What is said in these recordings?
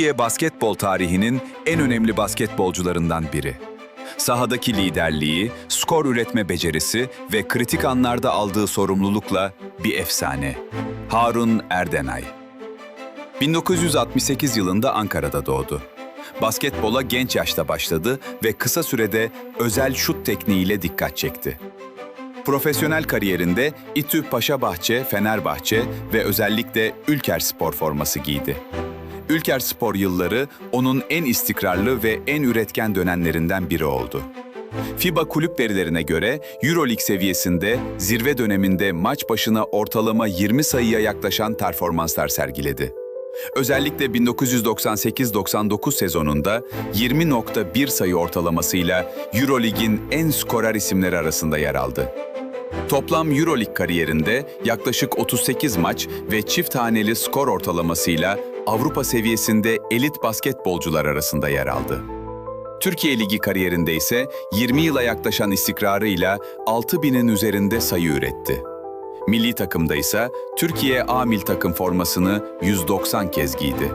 Türkiye basketbol tarihinin en önemli basketbolcularından biri. Sahadaki liderliği, skor üretme becerisi ve kritik anlarda aldığı sorumlulukla bir efsane. Harun Erdenay. 1968 yılında Ankara'da doğdu. Basketbola genç yaşta başladı ve kısa sürede özel şut tekniğiyle dikkat çekti. Profesyonel kariyerinde İTÜ Paşabahçe, Fenerbahçe ve özellikle Ülkerspor forması giydi. Ülkerspor yılları onun en istikrarlı ve en üretken dönemlerinden biri oldu. FIBA kulüp verilerine göre EuroLeague seviyesinde zirve döneminde maç başına ortalama 20 sayıya yaklaşan performanslar sergiledi. Özellikle 1998-99 sezonunda 20.1 sayı ortalamasıyla EuroLeague'in en skorer isimleri arasında yer aldı. Toplam EuroLeague kariyerinde yaklaşık 38 maç ve çift haneli skor ortalamasıyla Avrupa seviyesinde elit basketbolcular arasında yer aldı. Türkiye Ligi kariyerinde ise 20 yıla yaklaşan istikrarıyla 6.000'in üzerinde sayı üretti. Milli takımda ise Türkiye A-Mil takım formasını 190 kez giydi.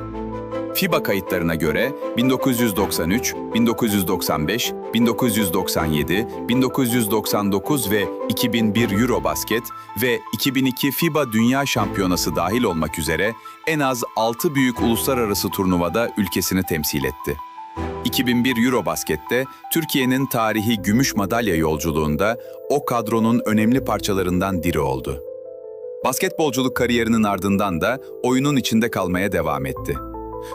FIBA kayıtlarına göre 1993, 1995, 1997, 1999 ve 2001 Eurobasket ve 2002 FIBA Dünya Şampiyonası dahil olmak üzere en az 6 büyük uluslararası turnuvada ülkesini temsil etti. 2001 Eurobasket'te Türkiye'nin tarihi gümüş madalya yolculuğunda o kadronun önemli parçalarından biri oldu. Basketbolculuk kariyerinin ardından da oyunun içinde kalmaya devam etti.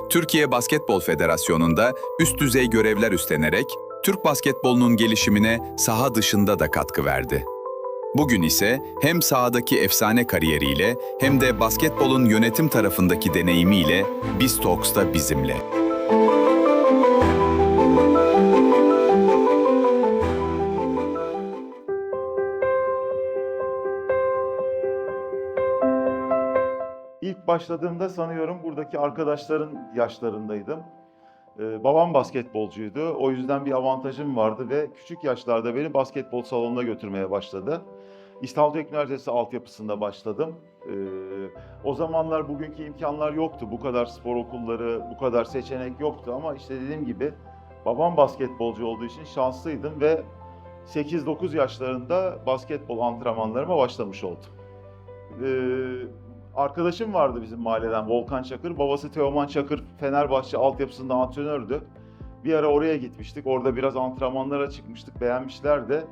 Türkiye Basketbol Federasyonu'nda üst düzey görevler üstlenerek Türk basketbolunun gelişimine saha dışında da katkı verdi. Bugün ise hem sahadaki efsane kariyeriyle hem de basketbolun yönetim tarafındaki deneyimiyle BizTalks'ta bizimle. İlk başladığımda sanıyorum buradaki arkadaşların yaşlarındaydım. Babam basketbolcuydu. O yüzden bir avantajım vardı ve küçük yaşlarda beni basketbol salonuna götürmeye başladı. İstanbul Teknik Üniversitesi altyapısında başladım. O zamanlar bugünkü imkanlar yoktu. Bu kadar spor okulları, bu kadar seçenek yoktu ama işte dediğim gibi babam basketbolcu olduğu için şanslıydım ve 8-9 yaşlarında basketbol antrenmanlarıma başlamış oldum. Arkadaşım vardı bizim mahalleden, Volkan Çakır. Babası Teoman Çakır Fenerbahçe altyapısında antrenördü. Bir ara oraya gitmiştik. Orada biraz antrenmanlara çıkmıştık. Beğenmişler de.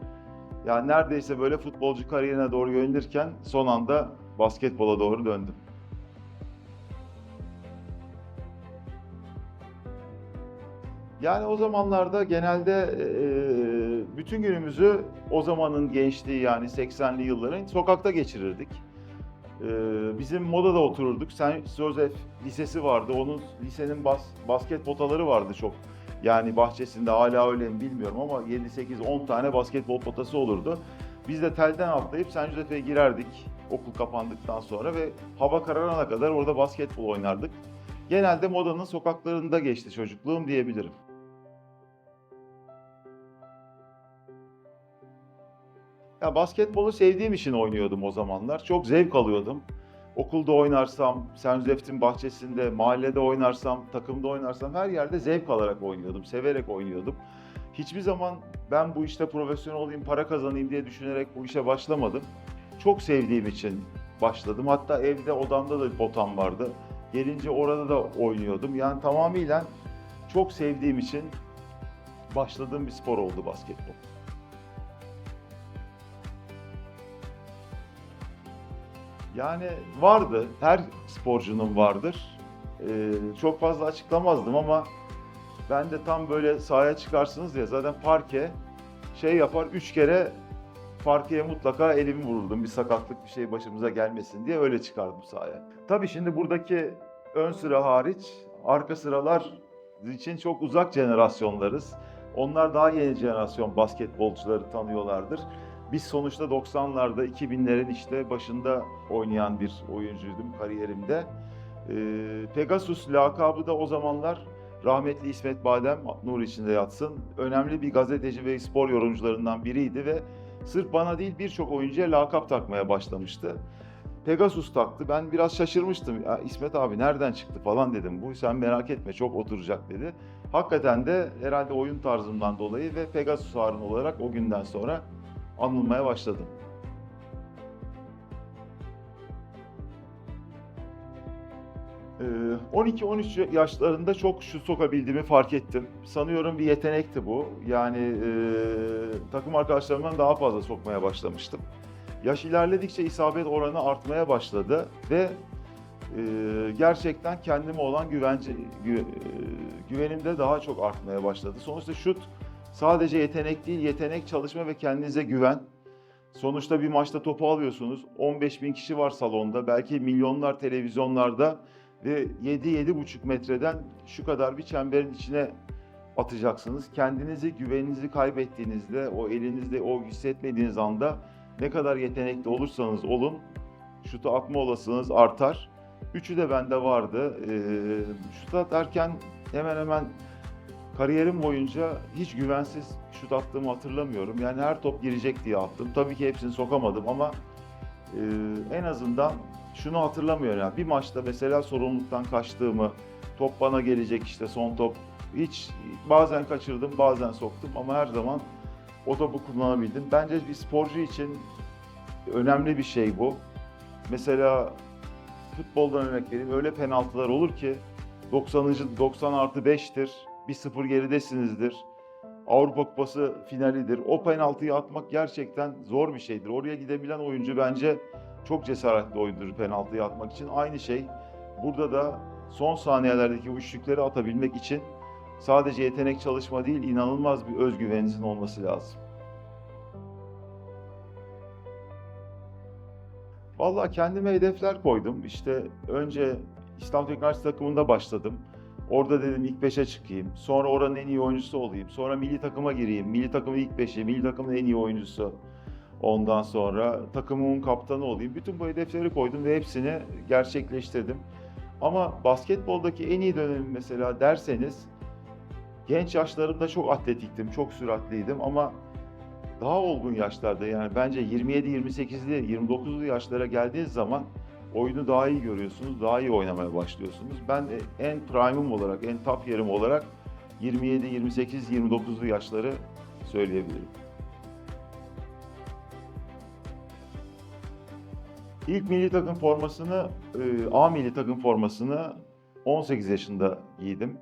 Yani neredeyse böyle futbolcu kariyerine doğru yönelirken son anda basketbola doğru döndüm. Yani o zamanlarda genelde bütün günümüzü o zamanın gençliği yani 80'li yılların sokakta geçirirdik. Bizim Moda'da otururduk. Saint Joseph Lisesi vardı. Onun lisenin basket potaları vardı çok. Yani bahçesinde hala öyle mi bilmiyorum ama 7, 8, 10 tane basketbol potası olurdu. Biz de telden atlayıp Saint Joseph'e girerdik okul kapandıktan sonra ve hava kararana kadar orada basketbol oynardık. Genelde Moda'nın sokaklarında geçti çocukluğum diyebilirim. Ya basketbolu sevdiğim için oynuyordum o zamanlar. Çok zevk alıyordum. Okulda oynarsam, Saint Joseph'in bahçesinde, mahallede oynarsam, takımda oynarsam her yerde zevk alarak oynuyordum, severek oynuyordum. Hiçbir zaman ben bu işte profesyonel olayım, para kazanayım diye düşünerek bu işe başlamadım. Çok sevdiğim için başladım. Hatta evde, odamda da bir potam vardı. Gelince orada da oynuyordum. Yani tamamıyla çok sevdiğim için başladığım bir spor oldu basketbol. Yani vardı, her sporcunun vardır. Çok fazla açıklamazdım ama ben de tam böyle sahaya çıkarsınız ya zaten parke şey yapar 3 kere parkeye mutlaka elimi vururdum bir sakatlık bir şey başımıza gelmesin diye öyle çıkardım sahaya. Tabii şimdi buradaki ön sıra hariç arka sıralar için çok uzak jenerasyonlarız. Onlar daha yeni jenerasyon basketbolcuları tanıyorlardır. Biz sonuçta 90'larda, 2000'lerin işte başında oynayan bir oyuncuydum kariyerimde. Pegasus lakabı da o zamanlar rahmetli İsmet Badem, nur içinde yatsın, önemli bir gazeteci ve spor yorumcularından biriydi ve sırf bana değil birçok oyuncuya lakap takmaya başlamıştı. Pegasus taktı. Ben biraz şaşırmıştım. Ya İsmet abi nereden çıktı falan dedim. Bu sen merak etme çok oturacak dedi. Hakikaten de herhalde oyun tarzımdan dolayı ve Pegasus Harun olarak o günden sonra anılmaya başladım. 12-13 yaşlarında çok şut sokabildiğimi fark ettim. Sanıyorum bir yetenekti bu. Yani takım arkadaşlarımdan daha fazla sokmaya başlamıştım. Yaş ilerledikçe isabet oranı artmaya başladı ve gerçekten kendime olan güvenim de daha çok artmaya başladı. Sonuçta şut sadece yetenek değil, yetenek, çalışma ve kendinize güven. Sonuçta bir maçta topu alıyorsunuz. 15 bin kişi var salonda. Belki milyonlar televizyonlarda ve 7-7,5 metreden şu kadar bir çemberin içine atacaksınız. Kendinizi, güveninizi kaybettiğinizde, o elinizde o hissetmediğiniz anda ne kadar yetenekli olursanız olun, şutu atma olasılığınız artar. Üçü de bende vardı. Şut atarken hemen hemen kariyerim boyunca hiç güvensiz şut attığımı hatırlamıyorum. Yani her top girecek diye attım. Tabii ki hepsini sokamadım ama en azından şunu hatırlamıyorum. Yani bir maçta mesela sorumluluktan kaçtığımı, top bana gelecek işte son top. Hiç bazen kaçırdım, bazen soktum ama her zaman o topu kullanabildim. Bence bir sporcu için önemli bir şey bu. Mesela futboldan örnek vereyim. Öyle penaltılar olur ki 90+5'tir. 1-0 geridesinizdir. Avrupa Kupası finalidir. O penaltıyı atmak gerçekten zor bir şeydir. Oraya gidebilen oyuncu bence çok cesaretli oyuncudur penaltıyı atmak için. Aynı şey burada da son saniyelerdeki o üçlükleri atabilmek için sadece yetenek çalışma değil, inanılmaz bir özgüveninizin olması lazım. Vallahi kendime hedefler koydum. İşte önce İstanbul Teknik takımında başladım. Orada dedim ilk 5'e çıkayım. Sonra oranın en iyi oyuncusu olayım. Sonra milli takıma gireyim. Milli takımın ilk 5'i, milli takımın en iyi oyuncusu. Ondan sonra takımımın kaptanı olayım. Bütün bu hedefleri koydum ve hepsini gerçekleştirdim. Ama basketboldaki en iyi dönemim mesela derseniz genç yaşlarımda çok atletiktim, çok süratliydim ama daha olgun yaşlarda yani bence 27, 28'li, 29'lu yaşlara geldiğiniz zaman oyunu daha iyi görüyorsunuz, daha iyi oynamaya başlıyorsunuz. Ben en prime'ım olarak, en top yerim olarak 27, 28, 29'lu yaşları söyleyebilirim. İlk milli takım formasını, A milli takım formasını 18 yaşında giydim.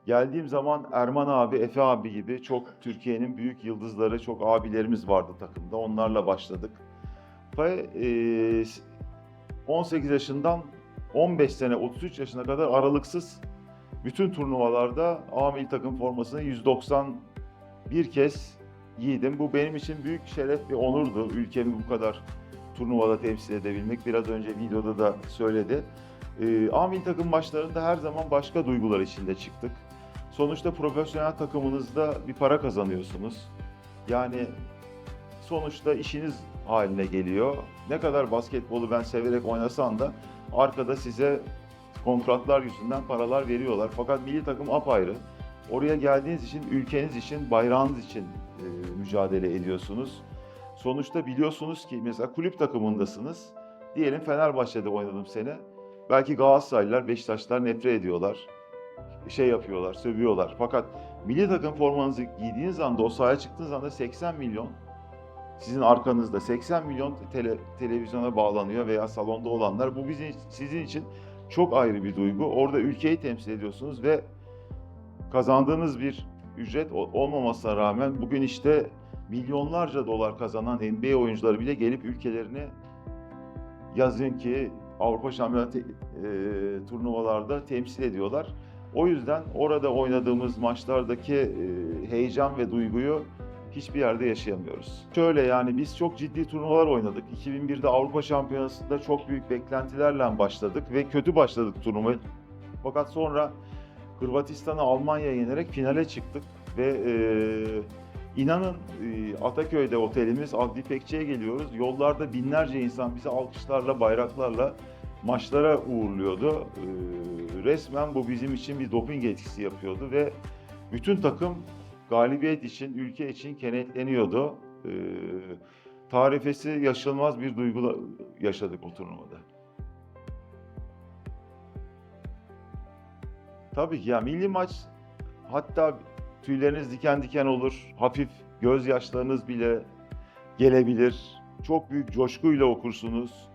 Geldiğim zaman Erman abi, Efe abi gibi çok Türkiye'nin büyük yıldızları, çok abilerimiz vardı takımda. Onlarla başladık. Ve 18 yaşından 15 sene, 33 yaşına kadar aralıksız bütün turnuvalarda A milli takım formasını 191 kez giydim. Bu benim için büyük şeref ve onurdu. Ülkemi bu kadar turnuvada temsil edebilmek. Biraz önce videoda da söyledi. A milli takım maçlarında her zaman başka duygular içinde çıktık. Sonuçta profesyonel takımınızda bir para kazanıyorsunuz. Yani sonuçta işiniz haline geliyor. Ne kadar basketbolu ben severek oynasam da arkada size kontratlar yüzünden paralar veriyorlar. Fakat milli takım apayrı. Oraya geldiğiniz için, ülkeniz için, bayrağınız için mücadele ediyorsunuz. Sonuçta biliyorsunuz ki mesela kulüp takımındasınız. Diyelim Fenerbahçe'de oynadım sene. Belki Galatasaraylılar, Beşiktaşlılar nefret ediyorlar. Şey yapıyorlar, sövüyorlar. Fakat milli takım formanızı giydiğiniz anda, o sahaya çıktığınız anda 80 milyon sizin arkanızda 80 milyon televizyona bağlanıyor veya salonda olanlar. Bu sizin için çok ayrı bir duygu. Orada ülkeyi temsil ediyorsunuz ve kazandığınız bir ücret olmamasına rağmen bugün işte milyonlarca dolar kazanan NBA oyuncuları bile gelip ülkelerini yazın ki Avrupa Şampiyonası turnuvalarda temsil ediyorlar. O yüzden orada oynadığımız maçlardaki heyecan ve duyguyu hiçbir yerde yaşayamıyoruz. Şöyle yani biz çok ciddi turnuvalar oynadık. 2001'de Avrupa Şampiyonası'nda çok büyük beklentilerle başladık ve kötü başladık turnuvayı. Fakat sonra Hırvatistan'ı Almanya'ya yenerek finale çıktık ve inanın Ataköy'de otelimiz Adli Pekçi'ye geliyoruz. Yollarda binlerce insan bizi alkışlarla, bayraklarla maçlara uğurluyordu. Resmen bu bizim için bir doping etkisi yapıyordu ve bütün takım galibiyet için, ülke için kenetleniyordu. tarifesi yaşanılmaz bir duygu yaşadık o turnuvada. Tabii ki ya milli maç, hatta tüyleriniz diken diken olur, hafif gözyaşlarınız bile gelebilir. Çok büyük coşkuyla okursunuz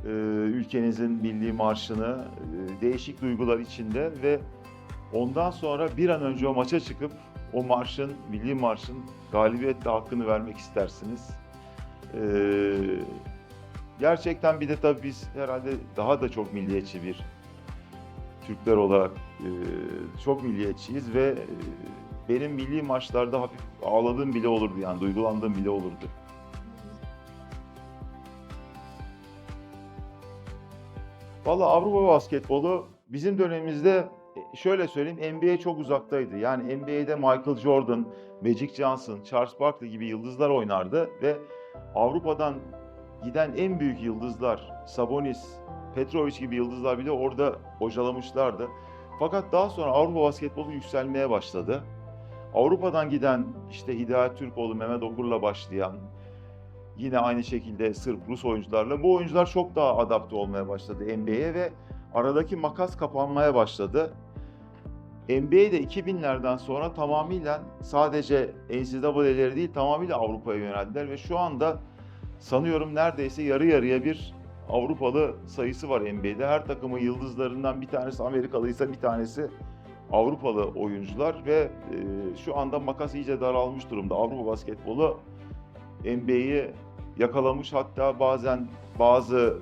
ülkenizin milli marşını, değişik duygular içinde ve ondan sonra bir an önce o maça çıkıp o marşın, milli marşın galibiyetle hakkını vermek istersiniz. Gerçekten bir de tabii biz herhalde daha da çok milliyetçi bir Türkler olarak çok milliyetçiyiz ve benim milli maçlarda hafif ağladığım bile olurdu, yani duygulandığım bile olurdu. Vallahi Avrupa basketbolu bizim dönemimizde şöyle söyleyeyim, NBA çok uzaktaydı. Yani NBA'de Michael Jordan, Magic Johnson, Charles Barkley gibi yıldızlar oynardı ve Avrupa'dan giden en büyük yıldızlar, Sabonis, Petrovic gibi yıldızlar bile orada bocalamışlardı. Fakat daha sonra Avrupa basketbolu yükselmeye başladı. Avrupa'dan giden işte Hidayet Türkoğlu, Mehmet Okur'la başlayan, yine aynı şekilde Sırp, Rus oyuncularla bu oyuncular çok daha adapte olmaya başladı NBA'ye ve aradaki makas kapanmaya başladı. NBA'de 2000'lerden sonra tamamıyla sadece NCAA'leri değil tamamıyla Avrupa'ya yöneldiler ve şu anda sanıyorum neredeyse yarı yarıya bir Avrupalı sayısı var NBA'de. Her takımın yıldızlarından bir tanesi Amerikalıysa bir tanesi Avrupalı oyuncular ve şu anda makas iyice daralmış durumda. Avrupa basketbolu NBA'yi yakalamış, hatta bazen bazı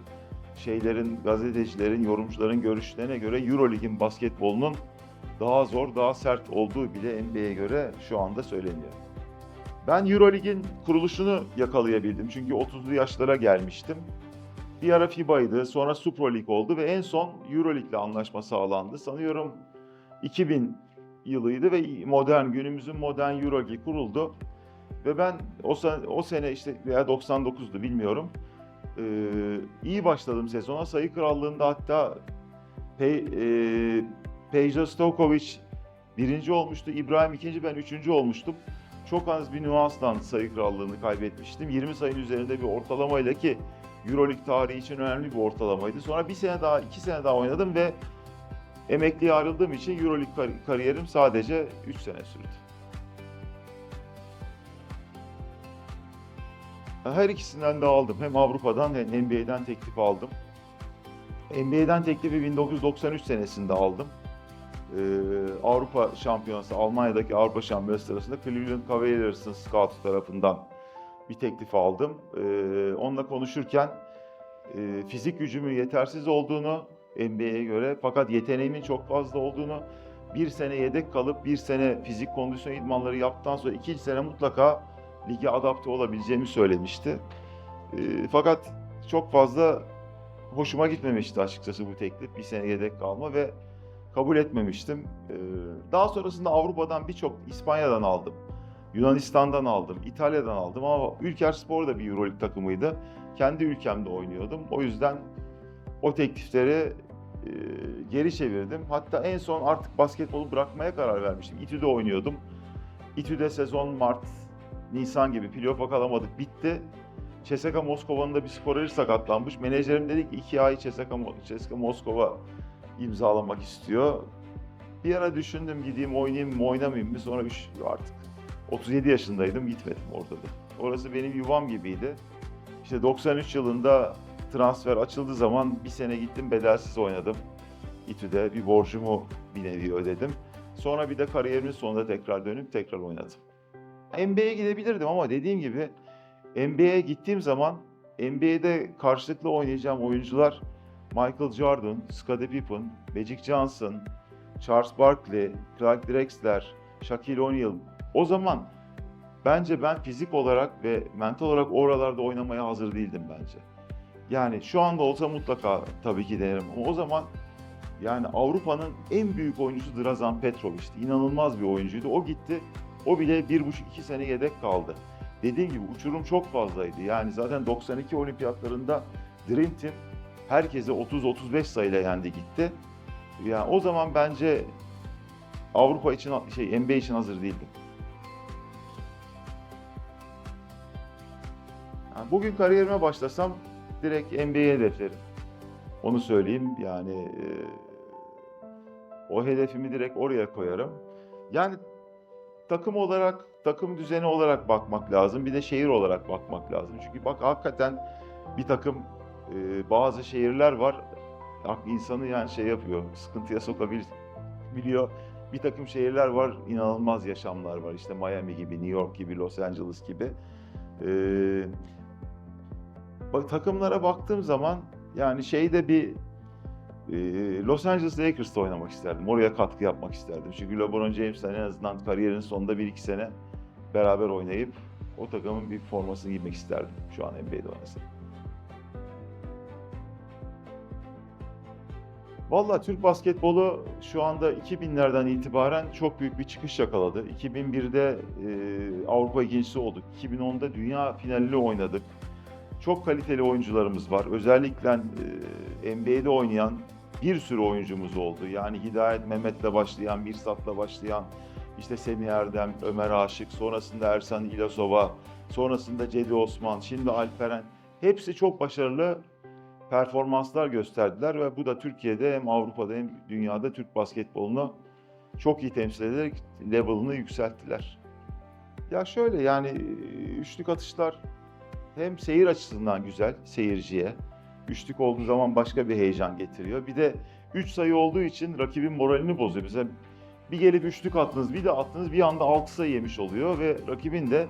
gazetecilerin, yorumcuların görüşlerine göre Euroleague'in basketbolunun daha zor, daha sert olduğu bile NBA'ye göre şu anda söyleniyor. Ben Euroleague'in kuruluşunu yakalayabildim çünkü 30'lu yaşlara gelmiştim. Bir ara FIBA'ydı, sonra Super League oldu ve en son Euroleague'le anlaşma sağlandı. Sanıyorum 2000 yılıydı ve günümüzün modern Euroleague kuruldu. Ve ben o sene işte veya 99'du bilmiyorum. İyi başladım sezona. Sayı krallığında hatta Peja Stojkovic birinci olmuştu. İbrahim ikinci, ben üçüncü olmuştum. Çok az bir nüanstan sayı krallığını kaybetmiştim. 20 sayının üzerinde bir ortalamayla, ki Euroleague tarihi için önemli bir ortalamaydı. Sonra iki sene daha oynadım ve emekliye ayrıldığım için Euroleague kariyerim sadece 3 sene sürdü. Her ikisinden de aldım. Hem Avrupa'dan hem NBA'den teklif aldım. NBA'den teklifi 1993 senesinde aldım. Avrupa Şampiyonası, Almanya'daki Avrupa Şampiyonası sırasında Cleveland Cavaliers'ın scout tarafından bir teklif aldım. Onunla konuşurken fizik gücümün yetersiz olduğunu NBA'ye göre, fakat yeteneğimin çok fazla olduğunu, bir sene yedek kalıp bir sene fizik kondisyon idmanları yaptıktan sonra 2 sene mutlaka lige adapte olabileceğimi söylemişti. Fakat çok fazla hoşuma gitmemişti açıkçası bu teklif, bir sene yedek kalma, ve kabul etmemiştim. Daha sonrasında Avrupa'dan İspanya'dan aldım, Yunanistan'dan aldım, İtalya'dan aldım ama Ülkerspor da bir Euroleague takımıydı. Kendi ülkemde oynuyordum. O yüzden o teklifleri geri çevirdim. Hatta en son artık basketbolu bırakmaya karar vermiştim. İTÜ'de oynuyordum. İTÜ'de sezon Nisan gibi playoff'a kalamadık, bitti. CSKA Moskova'nın da bir skoreri sakatlanmış. Menajerim dedi ki 2 ay CSKA Moskova imzalamak istiyor. Bir ara düşündüm, gideyim oynayayım mı oynamayayım mı, sonra artık 37 yaşındaydım, gitmedim orada da. Orası benim yuvam gibiydi. İşte 93 yılında transfer açıldığı zaman bir sene gittim, bedelsiz oynadım. İTÜ'de bir borcumu bir nevi ödedim. Sonra bir de kariyerimin sonunda tekrar dönüp tekrar oynadım. NBA'ye gidebilirdim ama dediğim gibi NBA'ye gittiğim zaman NBA'de karşılıklı oynayacağım oyuncular Michael Jordan, Scottie Pippen, Magic Johnson, Charles Barkley, Clyde Drexler, Shaquille O'Neal. O zaman bence ben fizik olarak ve mental olarak oralarda oynamaya hazır değildim bence. Yani şu anda olsa mutlaka tabii ki denerim ama o zaman yani Avrupa'nın en büyük oyuncusu Drazen Petrovic'ti. İnanılmaz bir oyuncuydu. O gitti. O bile 1,5-2 sene yedek kaldı. Dediğim gibi uçurum çok fazlaydı. Yani zaten 92 olimpiyatlarında Dream Team herkese 30-35 sayıyla yendi gitti. Yani o zaman bence Avrupa için, NBA için hazır değildim. bugün kariyerime başlasam direkt NBA hedeflerim. Onu söyleyeyim. Yani o hedefimi direkt oraya koyarım. Yani takım olarak, takım düzeni olarak bakmak lazım. Bir de şehir olarak bakmak lazım. Çünkü bak hakikaten bir takım bazı şehirler var. İnsanı yani şey yapıyor, sıkıntıya sokabiliyor. Bir takım şehirler var, inanılmaz yaşamlar var. İşte Miami gibi, New York gibi, Los Angeles gibi. Ee, Bak takımlara baktığım zaman yani şeyde bir Los Angeles Lakers'ta oynamak isterdim. Oraya katkı yapmak isterdim. Çünkü LeBron James'le en azından kariyerinin sonunda 1-2 sene beraber oynayıp o takımın bir formasını giymek isterdim şu an NBA'de oynasam. Vallahi Türk basketbolu şu anda 2000'lerden itibaren çok büyük bir çıkış yakaladı. 2001'de Avrupa ikincisi olduk. 2010'da dünya finalini oynadık. Çok kaliteli oyuncularımız var. Özellikle NBA'de oynayan bir sürü oyuncumuz oldu. Yani Hidayet Mehmet'le başlayan, Mirsat'la başlayan, işte Semih Erdem, Ömer Aşık, sonrasında Ersan İlyasova, sonrasında Cedi Osman, şimdi Alperen. Hepsi çok başarılı performanslar gösterdiler ve bu da Türkiye'de hem Avrupa'da hem dünyada Türk basketbolunu çok iyi temsil ederek level'ını yükselttiler. Ya şöyle yani üçlük atışlar hem seyir açısından güzel seyirciye. Üçlük olduğu zaman başka bir heyecan getiriyor. Bir de 3 sayı olduğu için rakibin moralini bozuyor. Mesela bir gelip üçlük attınız, bir de attınız bir anda 6 sayı yemiş oluyor ve rakibin de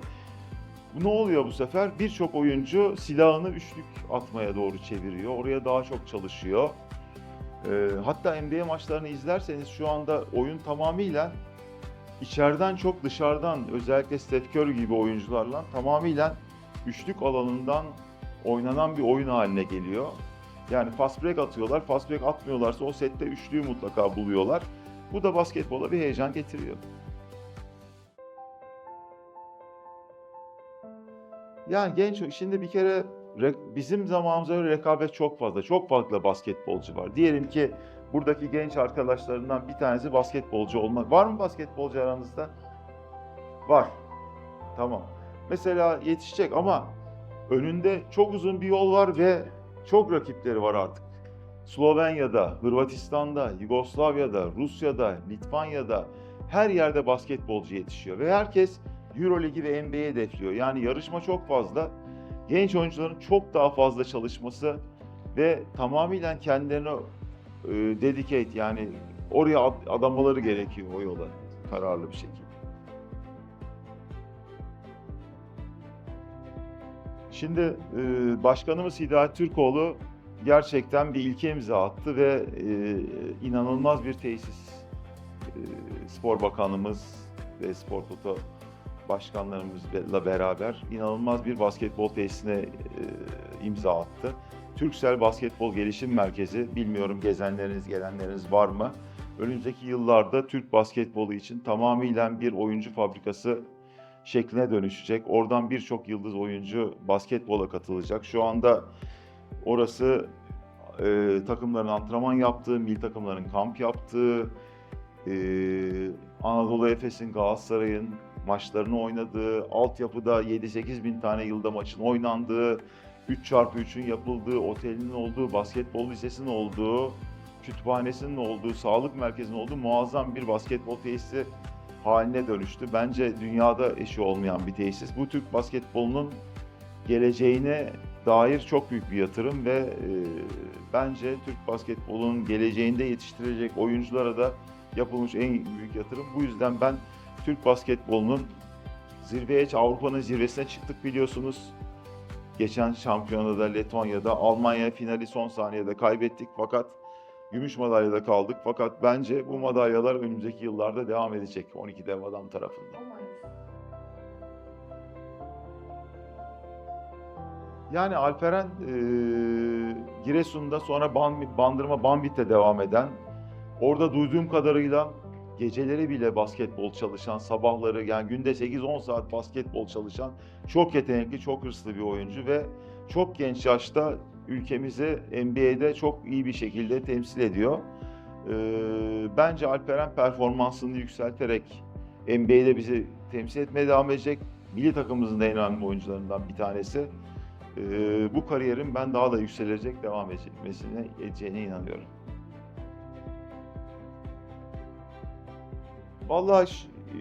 ne oluyor bu sefer? Birçok oyuncu silahını üçlük atmaya doğru çeviriyor. Oraya daha çok çalışıyor. Hatta NBA maçlarını izlerseniz şu anda oyun tamamıyla içeriden çok dışarıdan, özellikle Steph Curry gibi oyuncularla tamamıyla üçlük alanından oynanan bir oyun haline geliyor. Yani fast break atıyorlar, fast break atmıyorlarsa o sette üçlüyü mutlaka buluyorlar. Bu da basketbola bir heyecan getiriyor. Yani genç, şimdi bir kere bizim zamanımızda öyle rekabet çok fazla, çok farklı basketbolcu var. Diyelim ki buradaki genç arkadaşlarından bir tanesi basketbolcu olmak. Var mı basketbolcu aranızda? Var. Tamam. Mesela yetişecek ama önünde çok uzun bir yol var ve çok rakipleri var artık. Slovenya'da, Hırvatistan'da, Yugoslavya'da, Rusya'da, Litvanya'da her yerde basketbolcu yetişiyor ve herkes Euroligi ve NBA'yi hedefliyor. Yani yarışma çok fazla. Genç oyuncuların çok daha fazla çalışması ve tamamıyla kendilerine dedicate yani oraya adamaları gerekiyor o yola kararlı bir şekilde. Şimdi Başkanımız Hidayet Türkoğlu gerçekten bir ilke imza attı ve inanılmaz bir tesis. Spor Bakanımız ve Spor Toto başkanlarımızla beraber inanılmaz bir basketbol tesisine imza attı. Türksel Basketbol Gelişim Merkezi, bilmiyorum gezenleriniz, gelenleriniz var mı? Önümüzdeki yıllarda Türk basketbolu için tamamıyla bir oyuncu fabrikası şekline dönüşecek. Oradan birçok yıldız oyuncu basketbola katılacak. Şu anda orası takımların antrenman yaptığı, milli takımların kamp yaptığı, Anadolu Efes'in, Galatasaray'ın maçlarını oynadığı, altyapıda 7-8 bin tane yılda maçın oynandığı, 3x3'ün yapıldığı, otelinin olduğu, basketbol lisesinin olduğu, kütüphanesinin olduğu, sağlık merkezinin olduğu muazzam bir basketbol tesisi haline dönüştü. Bence dünyada eşi olmayan bir tesis. Bu Türk basketbolunun geleceğine dair çok büyük bir yatırım ve bence Türk basketbolunun geleceğinde yetiştirecek oyunculara da yapılmış en büyük yatırım. Bu yüzden ben Türk basketbolunun Avrupa'nın zirvesine çıktık biliyorsunuz. Geçen şampiyonada Letonya'da Almanya finali son saniyede kaybettik fakat gümüş madalyada kaldık. Fakat bence bu madalyalar önümüzdeki yıllarda devam edecek 12 dev adam tarafından. Yani Alperen Giresun'da sonra Bandırma Banvit'te devam eden, orada duyduğum kadarıyla geceleri bile basketbol çalışan, sabahları yani günde 8-10 saat basketbol çalışan çok yetenekli, çok hırslı bir oyuncu ve çok genç yaşta ülkemizi NBA'de çok iyi bir şekilde temsil ediyor. Bence Alperen performansını yükselterek NBA'de bizi temsil etmeye devam edecek. Milli takımımızın da en önemli oyuncularından bir tanesi. bu kariyerin ben daha da yükselecek, devam edeceğine inanıyorum. Vallahi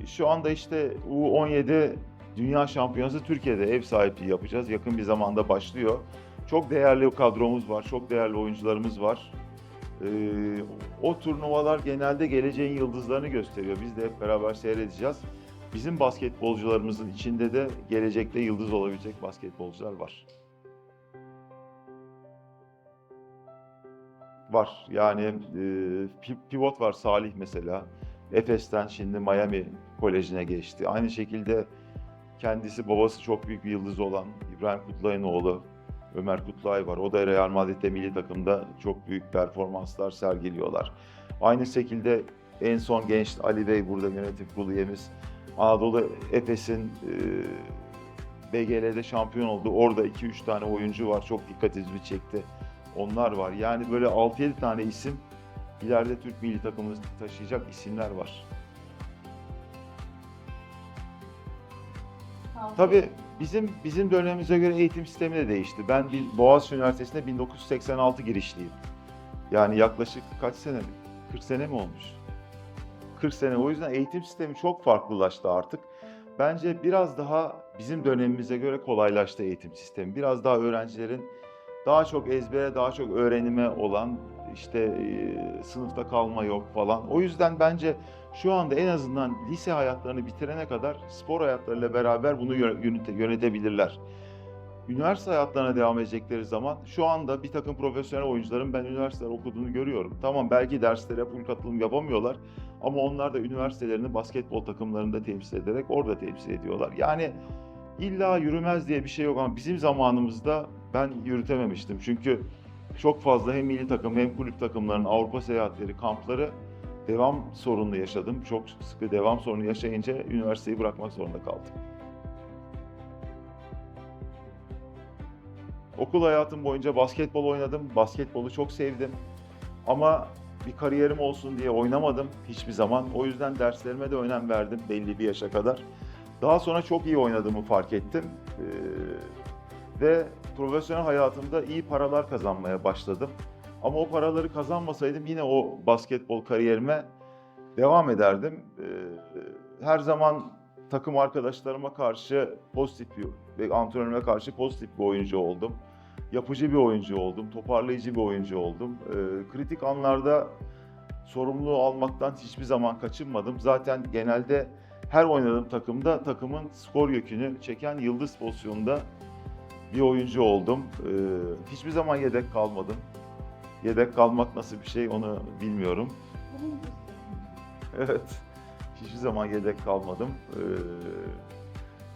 şu anda işte U17 Dünya Şampiyonası Türkiye'de ev sahipliği yapacağız. Yakın bir zamanda başlıyor. Çok değerli kadromuz var, çok değerli oyuncularımız var. O turnuvalar genelde geleceğin yıldızlarını gösteriyor. Biz de hep beraber seyredeceğiz. Bizim basketbolcularımızın içinde de gelecekte yıldız olabilecek basketbolcular var. Var. Yani pivot var Salih mesela. Efes'ten şimdi Miami Koleji'ne geçti. Aynı şekilde kendisi, babası çok büyük bir yıldız olan İbrahim Kutlay'ın oğlu Ömer Kutlay var. O da Real Madrid'de milli takımda çok büyük performanslar sergiliyorlar. Aynı şekilde en son genç Ali Bey, burada yönetim kurulu üyemiz, Anadolu Efes'in BGL'de şampiyon oldu. Orada 2-3 tane oyuncu var. Çok dikkatimi çekti. Onlar var. Yani böyle 6-7 tane isim, ileride Türk milli takımını taşıyacak isimler var. Tabii bizim dönemimize göre eğitim sistemi de değişti. Ben Boğaziçi Üniversitesi'nde 1986 girişliyim. Yani yaklaşık kaç sene? 40 sene mi olmuş? 40 sene. O yüzden eğitim sistemi çok farklılaştı artık. Bence biraz daha bizim dönemimize göre kolaylaştı eğitim sistemi. Biraz daha öğrencilerin daha çok ezbere, daha çok öğrenime olan, işte sınıfta kalma yok falan. O yüzden bence şu anda en azından lise hayatlarını bitirene kadar spor hayatlarıyla beraber bunu yönetebilirler. Üniversite hayatlarına devam edecekleri zaman şu anda bir takım profesyonel oyuncuların ben üniversiteler okuduğunu görüyorum. Tamam, belki derslere full katılım yapamıyorlar ama onlar da üniversitelerini basketbol takımlarında temsil ederek orada temsil ediyorlar. Yani illa yürümez diye bir şey yok ama bizim zamanımızda ben yürütememiştim. Çünkü çok fazla hem milli takım hem kulüp takımlarının Avrupa seyahatleri, kampları devam sorununu yaşadım. Çok sıkı devam sorunu yaşayınca üniversiteyi bırakmak zorunda kaldım. Okul hayatım boyunca basketbol oynadım. Basketbolu çok sevdim. Ama bir kariyerim olsun diye oynamadım hiçbir zaman. O yüzden derslerime de önem verdim belli bir yaşa kadar. Daha sonra çok iyi oynadığımı fark ettim. Ve profesyonel hayatımda iyi paralar kazanmaya başladım. Ama o paraları kazanmasaydım yine o basketbol kariyerime devam ederdim. Her zaman takım arkadaşlarıma karşı pozitif ve antrenörüme karşı pozitif bir oyuncu oldum. Yapıcı bir oyuncu oldum, toparlayıcı bir oyuncu oldum. Kritik anlarda sorumluluğu almaktan hiçbir zaman kaçınmadım. Zaten genelde her oynadığım takımda takımın skor yükünü çeken yıldız pozisyonunda bir oyuncu oldum. Hiçbir zaman yedek kalmadım. Yedek kalmak nasıl bir şey onu bilmiyorum. Evet, hiçbir zaman yedek kalmadım.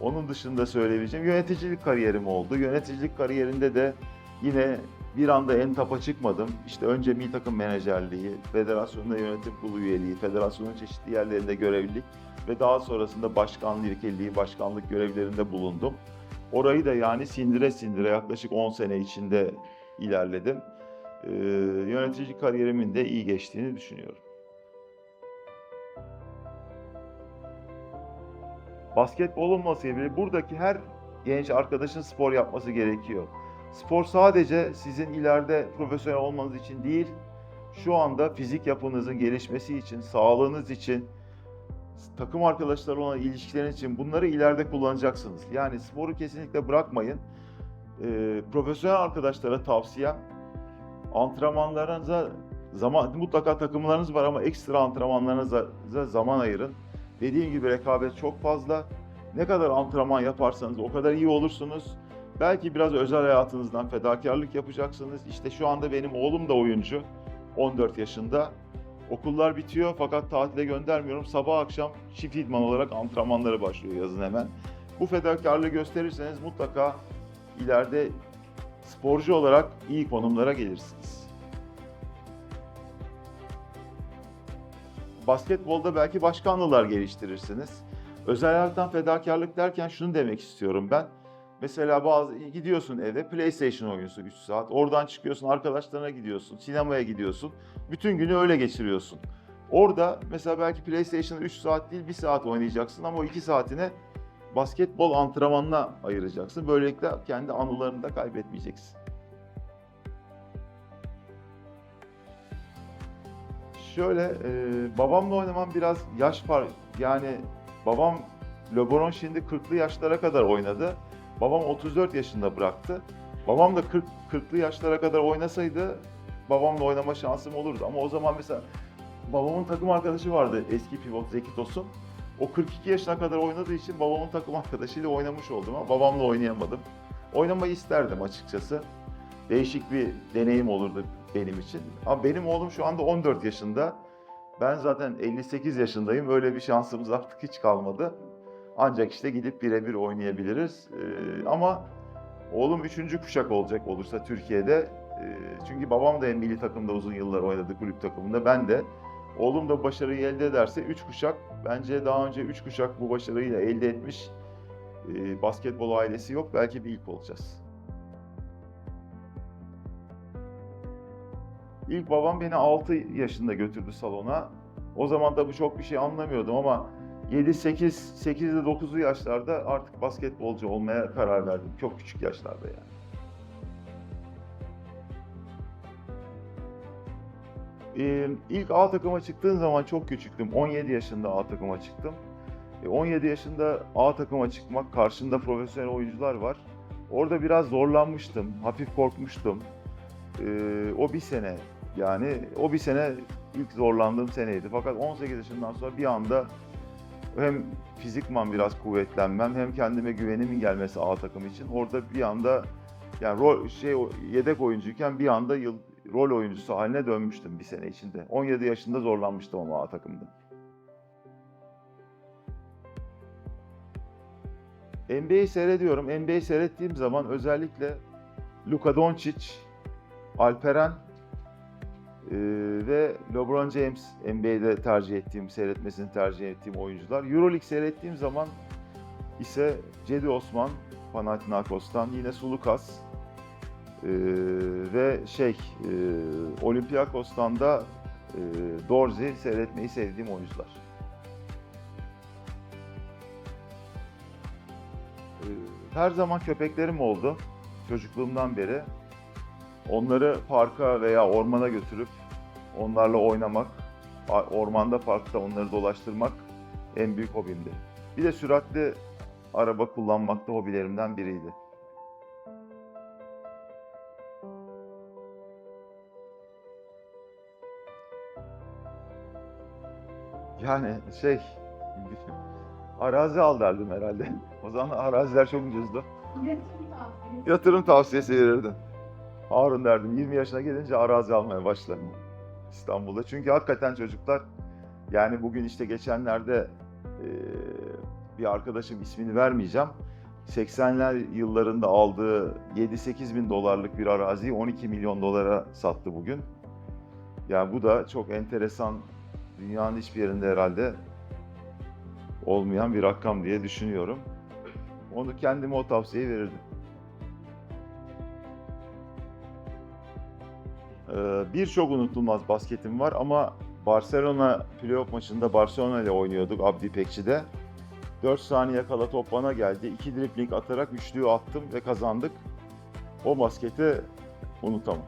Onun dışında söyleyebileceğim yöneticilik kariyerim oldu. Yöneticilik kariyerinde de yine bir anda en tapa çıkmadım. İşte önce milli takım menajerliği, federasyonda yönetim kurulu üyeliği, federasyonun çeşitli yerlerinde görevlilik ve daha sonrasında başkanlık görevlerinde bulundum. Orayı da yani sindire sindire yaklaşık 10 sene içinde ilerledim. Yönetici kariyerimin de iyi geçtiğini düşünüyorum. Basketbol olması gibi buradaki her genç arkadaşın spor yapması gerekiyor. Spor sadece sizin ileride profesyonel olmanız için değil, şu anda fizik yapınızın gelişmesi için, sağlığınız için, takım arkadaşlarla olan ilişkileriniz için bunları ileride kullanacaksınız. Yani sporu kesinlikle bırakmayın. Profesyonel arkadaşlara tavsiyem, antrenmanlarınıza mutlaka takımlarınız var ama ekstra antrenmanlarınıza zaman ayırın. Dediğim gibi rekabet çok fazla. Ne kadar antrenman yaparsanız o kadar iyi olursunuz. Belki biraz özel hayatınızdan fedakarlık yapacaksınız. İşte şu anda benim oğlum da oyuncu. 14 yaşında. Okullar bitiyor fakat tatile göndermiyorum. Sabah akşam çift idman olarak antrenmanları başlıyor yazın hemen. Bu fedakarlığı gösterirseniz mutlaka ileride sporcu olarak iyi konumlara gelirsiniz. Basketbolda belki başka anılar geliştirirsiniz. Özel hayattan fedakarlık derken şunu demek istiyorum ben. Mesela gidiyorsun eve PlayStation oynuyorsun 3 saat. Oradan çıkıyorsun arkadaşlarına gidiyorsun, sinemaya gidiyorsun. Bütün günü öyle geçiriyorsun. Orada mesela belki PlayStation'ı 3 saat değil 1 saat oynayacaksın ama o 2 saatine basketbol antrenmanına ayıracaksın. Böylelikle kendi anılarını da kaybetmeyeceksin. Şöyle, babamla oynamam biraz yaş fark, yani babam LeBron şimdi 40'lı yaşlara kadar oynadı. Babam 34 yaşında bıraktı. Babam da 40'lı yaşlara kadar oynasaydı babamla oynama şansım olurdu. Ama o zaman mesela babamın takım arkadaşı vardı, eski pivot Zeki Tosun. O 42 yaşına kadar oynadığı için babamın takım arkadaşıyla oynamış oldum ama babamla oynayamadım. Oynamayı isterdim açıkçası. Değişik bir deneyim olurdu benim için. Ama benim oğlum şu anda 14 yaşında. Ben zaten 58 yaşındayım. Öyle bir şansımız artık hiç kalmadı. Ancak işte gidip birebir oynayabiliriz. Ama oğlum 3. kuşak olacak olursa Türkiye'de. Çünkü babam da hem milli takımda uzun yıllar oynadı, kulüp takımında. Ben de. Oğlum da başarıyı elde ederse 3 kuşak, bence daha önce 3 kuşak bu başarıyı elde etmiş basketbol ailesi yok. Belki bir ilk olacağız. İlk babam beni 6 yaşında götürdü salona. O zaman tabii çok bir şey anlamıyordum ama 8 ile 9'lu yaşlarda artık basketbolcu olmaya karar verdim. Çok küçük yaşlarda yani. İlk A takıma çıktığım zaman çok küçüktüm. 17 yaşında A takıma çıktım. 17 yaşında A takıma çıkmak, karşında profesyonel oyuncular var. Orada biraz zorlanmıştım, hafif korkmuştum. O bir sene, yani o bir sene ilk zorlandığım seneydi. Fakat 18 yaşından sonra bir anda hem fizikman biraz kuvvetlenmem hem kendime güvenimin gelmesi A takım için. Orada bir anda yani yedek oyuncuyken bir anda rol oyuncusu haline dönmüştüm bir sene içinde. 17 yaşında zorlanmıştım ama A takımda. NBA'yi seyrediyorum. NBA'yi seyrettiğim zaman özellikle Luka Doncic, Alperen ve LeBron James NBA'de seyretmesini tercih ettiğim oyuncular. EuroLeague seyrettiğim zaman ise Cedi Osman, Panathinaikos'tan, yine Sulukas ve Olympiakos'tan da Dorsey seyretmeyi sevdiğim oyuncular. Her zaman köpeklerim oldu çocukluğumdan beri. Onları parka veya ormana götürüp onlarla oynamak, ormanda, parkta onları dolaştırmak en büyük hobimdi. Bir de süratli araba kullanmak da hobilerimden biriydi. Yani arazi al derdim herhalde. O zaman araziler çok ucuzdu. Yatırım tavsiyesi verirdim. Harun derdim, 20 yaşına gelince arazi almaya başlarım İstanbul'da. Çünkü hakikaten çocuklar, yani bugün işte geçenlerde bir arkadaşım, ismini vermeyeceğim, 80'ler yıllarında aldığı 7-8 bin dolarlık bir araziyi 12 milyon dolara sattı bugün. Yani bu da çok enteresan, dünyanın hiçbir yerinde herhalde olmayan bir rakam diye düşünüyorum. Onu kendime o tavsiyeyi verirdim. Birçok unutulmaz basketim var ama Barcelona playoff maçında Barcelona ile oynuyorduk Abdi İpekçi'de. 4 saniye kala top bana geldi. 2 dribling atarak üçlüyü attım ve kazandık. O basketi unutamam.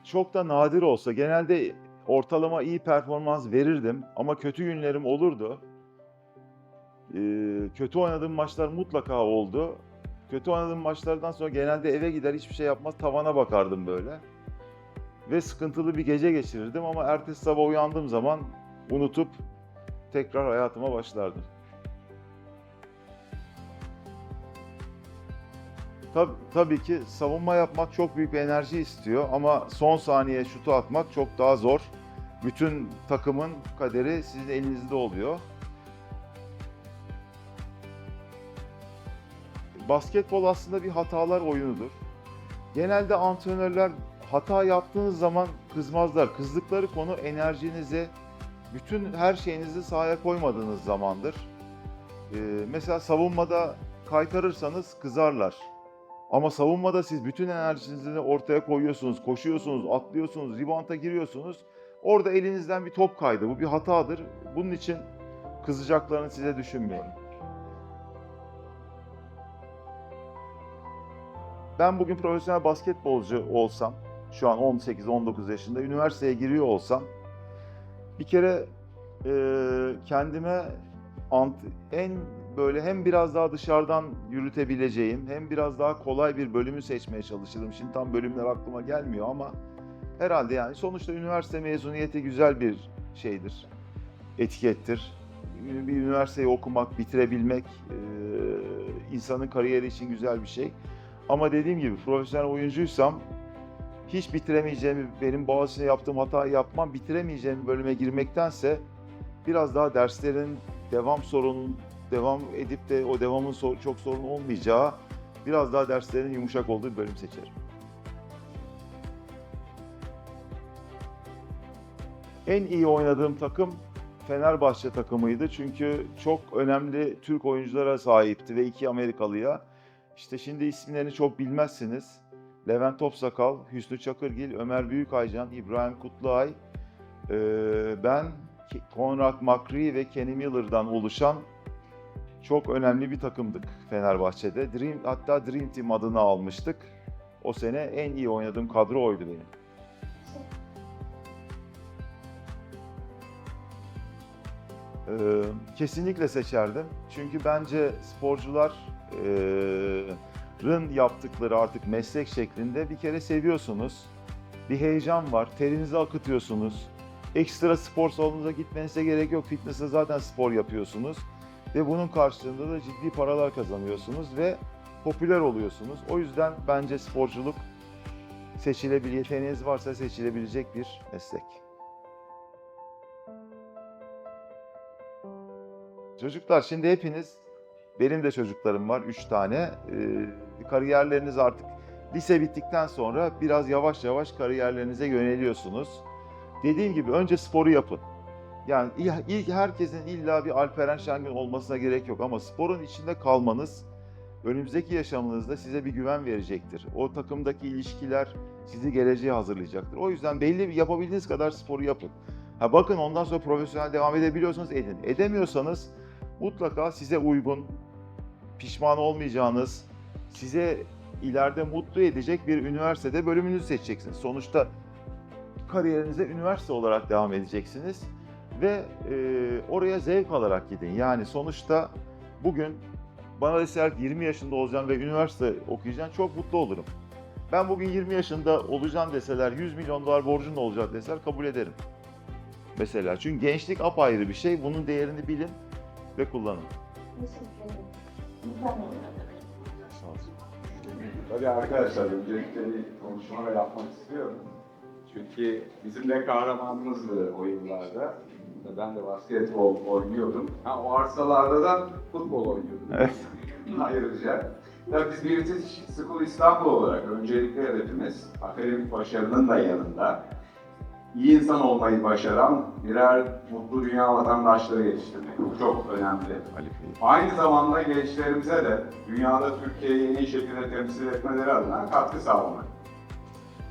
Çok da nadir olsa, genelde ortalama iyi performans verirdim ama kötü günlerim olurdu. Kötü oynadığım maçlar mutlaka oldu. Kötü oynadığım maçlardan sonra genelde eve gider, hiçbir şey yapmaz, tavana bakardım böyle. Ve sıkıntılı bir gece geçirirdim ama ertesi sabah uyandığım zaman unutup tekrar hayatıma başlardım. Tabii ki savunma yapmak çok büyük bir enerji istiyor ama son saniye şutu atmak çok daha zor. Bütün takımın kaderi sizin elinizde oluyor. Basketbol aslında bir hatalar oyunudur. Genelde antrenörler hata yaptığınız zaman kızmazlar. Kızdıkları konu enerjinizi, bütün her şeyinizi sahaya koymadığınız zamandır. Mesela savunmada kaytarırsanız kızarlar. Ama savunmada siz bütün enerjinizi ortaya koyuyorsunuz, koşuyorsunuz, atlıyorsunuz, rebound'a giriyorsunuz. Orada elinizden bir top kaydı. Bu bir hatadır. Bunun için kızacaklarını size düşünmüyorum. Ben bugün profesyonel basketbolcu olsam, şu an 18-19 yaşında, üniversiteye giriyor olsam, bir kere kendime en böyle hem biraz daha dışarıdan yürütebileceğim, hem biraz daha kolay bir bölümü seçmeye çalışırım. Şimdi tam bölümler aklıma gelmiyor ama herhalde yani sonuçta üniversite mezuniyeti güzel bir şeydir, etikettir. Bir üniversiteyi okumak, bitirebilmek insanın kariyeri için güzel bir şey. Ama dediğim gibi profesyonel oyuncuysam hiç bitiremeyeceğimi, benim Boğaziçi'nde yaptığım hatayı yapmam, bitiremeyeceğim bölüme girmektense biraz daha derslerin devam edip de o devamın çok sorun olmayacağı, biraz daha derslerin yumuşak olduğu bir bölüm seçerim. En iyi oynadığım takım Fenerbahçe takımıydı. Çünkü çok önemli Türk oyunculara sahipti ve 2 Amerikalıya. İşte şimdi isimlerini çok bilmezsiniz. Levent Topsakal, Hüsnü Çakırgil, Ömer Büyükaycan, İbrahim Kutluay, ben, Konrad McCree ve Kenny Miller'dan oluşan çok önemli bir takımdık Fenerbahçe'de. Hatta Dream Team adını almıştık. O sene en iyi oynadığım kadro oydu benim. Kesinlikle seçerdim. Çünkü bence sporcuların yaptıkları artık meslek şeklinde bir kere seviyorsunuz. Bir heyecan var, terinizi akıtıyorsunuz. Ekstra spor salonunuza gitmenize gerek yok. Fitness'e zaten spor yapıyorsunuz. Ve bunun karşılığında da ciddi paralar kazanıyorsunuz ve popüler oluyorsunuz. O yüzden bence sporculuk yeteneğiniz varsa seçilebilecek bir meslek. Çocuklar, şimdi hepiniz, benim de çocuklarım var 3 tane. Kariyerleriniz artık lise bittikten sonra biraz yavaş yavaş kariyerlerinize yöneliyorsunuz. Dediğim gibi önce sporu yapın. Yani herkesin illa bir Alperen Şengün olmasına gerek yok ama sporun içinde kalmanız önümüzdeki yaşamınızda size bir güven verecektir. O takımdaki ilişkiler sizi geleceğe hazırlayacaktır. O yüzden yapabildiğiniz kadar sporu yapın. Bakın, ondan sonra profesyonel devam edebiliyorsanız edin. Edemiyorsanız mutlaka size uygun, pişman olmayacağınız, size ileride mutlu edecek bir üniversitede bölümünüzü seçeceksiniz. Sonuçta kariyerinize üniversite olarak devam edeceksiniz ve oraya zevk alarak gidin. Yani sonuçta bugün bana deseler 20 yaşında olacaksın ve üniversite okuyacaksın, çok mutlu olurum. Ben bugün 20 yaşında olacağım deseler, 100 milyon dolar borcun olacak deseler kabul ederim. Mesela çünkü gençlik apayrı bir şey, bunun değerini bilin ve kullanın. Tabii arkadaşlar, öncelikle bir konuşma yapmak istiyorum. Çünkü bizim de kahramanımızdı o yıllarda. Ben de basketbol oynuyordum. O arsalarda da futbol oynuyordum. Evet. Ayrıca. Tabii biz British School İstanbul olarak öncelikle hedefimiz akademik başarının da yanında iyi insan olmayı başaran birer mutlu dünya vatandaşları yetiştirmek. Bu çok önemli. Aynı zamanda gençlerimize de dünyada Türkiye'yi en iyi şekilde temsil etmeleri adına katkı sağlamak.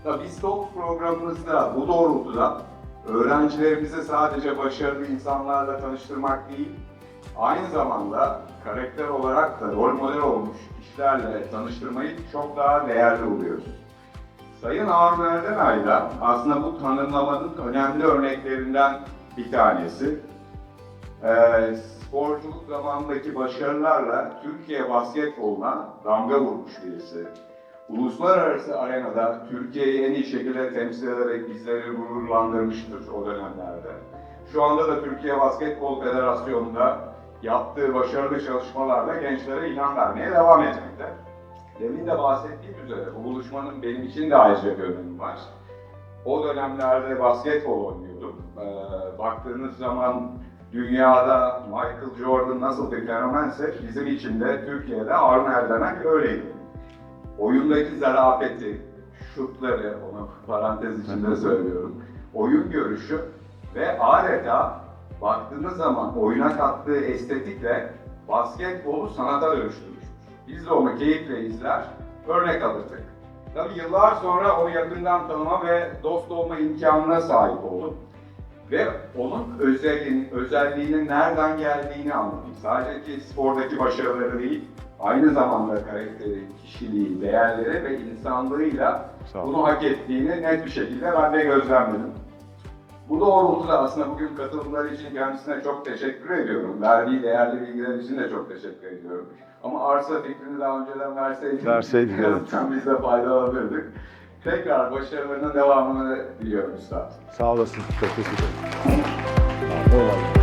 Tabii biz TOP programımızda bu doğrultuda öğrencilerimizi sadece başarılı insanlarla tanıştırmak değil, aynı zamanda karakter olarak da rol model olmuş kişilerle tanıştırmayı çok daha değerli buluyoruz. Sayın Harun Erdenay da aslında bu tanımlamanın önemli örneklerinden bir tanesi. Sporculuk zamanındaki başarılarla Türkiye basketboluna damga vurmuş birisi. Uluslararası arenada Türkiye'yi en iyi şekilde temsil ederek bizleri gururlandırmıştır o dönemlerde. Şu anda da Türkiye Basketbol Federasyonu'nda yaptığı başarılı çalışmalarla gençlere ilham vermeye devam etmekte. Demin de bahsettiğim üzere bu buluşmanın benim için de ayrıca bir önemi var. O dönemlerde basketbol oynuyordum. Baktığınız zaman dünyada Michael Jordan nasıl bir fenomense bizim için de Türkiye'de Harun Erdenay öyleydi. Oyundaki zarafeti, şutları, onu parantez içinde söylüyorum, oyun görüşü ve adeta baktığınız zaman oyuna kattığı estetikle basketbolu sanata dönüştürmüştür. Biz de onu keyifle izler, örnek alırdık. Tabii yıllar sonra onu yakından tanıma ve dost olma imkanına sahip oldum. ve onun özelliğinin nereden geldiğini anladım. Sadece spordaki başarıları değil, aynı zamanda karakteri, kişiliği, değerleri ve insanlığıyla Sağ olun. bunu hak ettiğini net bir şekilde ben de gözlemledim. Bu doğrultuda aslında bugün katılımları için kendisine çok teşekkür ediyorum. Verdiği değerli bilgiler için de çok teşekkür ediyorum. Ama arsa fikrini daha önceden verseydik evet. biz de faydalanırdık. Tekrar başarılarının devamını diliyorum üstad. Sağ olasın. Çok teşekkür ederim. Eyvallah.